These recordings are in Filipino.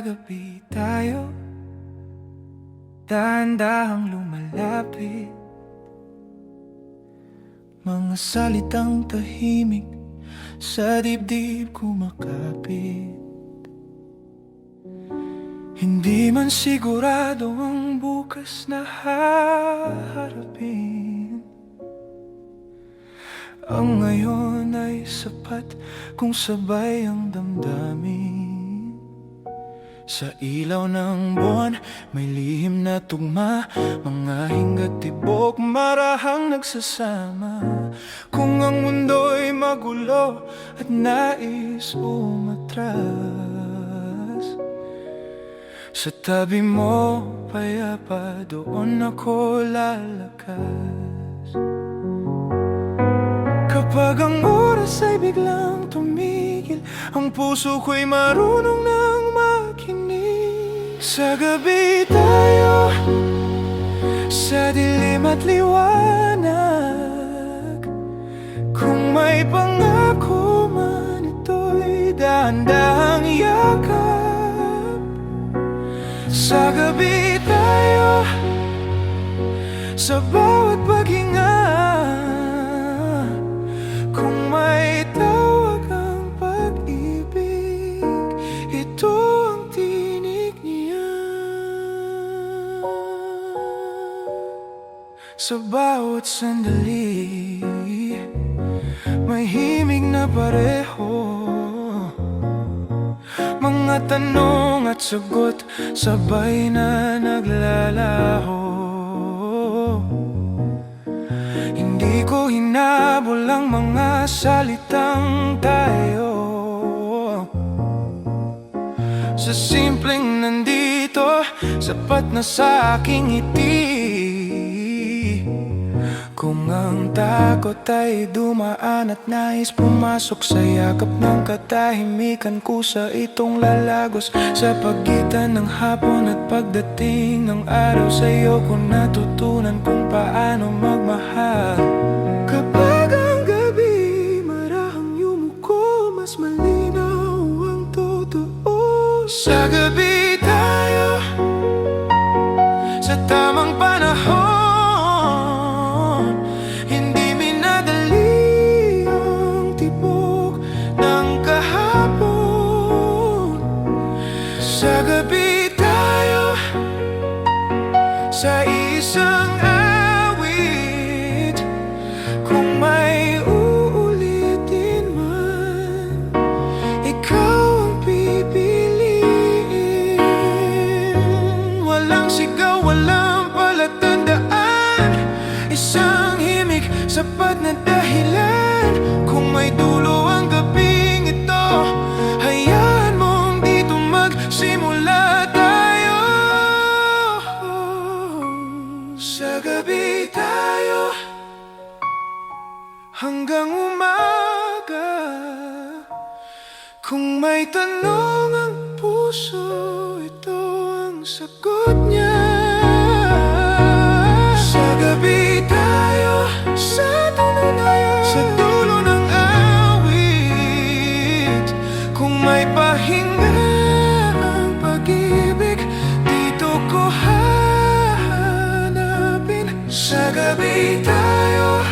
gabi tayo, dahan-dahang lumalapit. Mga salitang tahimik sa dibdib kumakapit. Hindi man sigurado ang bukas na haharapin. Ang ngayon ay sapat kung sabay ang damdamin. Sa ilaw ng buwan, may lihim na tugma. Mga hingga't tibok, marahang nagsasama. Kung ang mundo'y magulo at nais umatras, sa tabi mo, payapa, doon ako lalakas. Kapag ang oras ay biglang tumigil, ang puso ko'y marunong nang makinig. Sa gabi tayo, sa dilim at liwanag. Kung may pangako man, ito'y dahan-dahang yakap. Sa gabi tayo, sa bawat paghinga. Kung may tawag ang pag-ibig, ito ang tinig niya. Sa bawat sandali, may himig na pareho. Mga tanong at sagot, sabay na naglalaho. Hindi ko hinabol ang mga salitang tayo. Sa simpleng nandito, sapat na sa aking ngiti. Kung ang takot ay dumaan at nais pumasok sa yakap ng katahimikan, kusa itong lalagos sa pagitan ng hapon at pagdating ng araw. Sa'yo ko natutunan kung paano magmahal. Kapag ang gabi marahang yumuko, mas malinaw ang totoo. Sa gabi tayo, sa tamang panahon. Sa gabi tayo, sa isang awit. Kung may uulitin man, ikaw ang pipiliin. Walang sigaw, walang palatandaan, isang himig, sapat na dahilan. Kung may dulo ang gabing ito, hayaan mong dito simula tayo. Sa gabi tayo, hanggang umaga. Kung may tanong ang puso, ito ang sagot niya. Sa gabi tayo, sa dulo ng awit. Kung may pahinga ko hahanapin. Sa gabi tayo,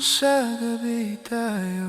sa gabi tayo.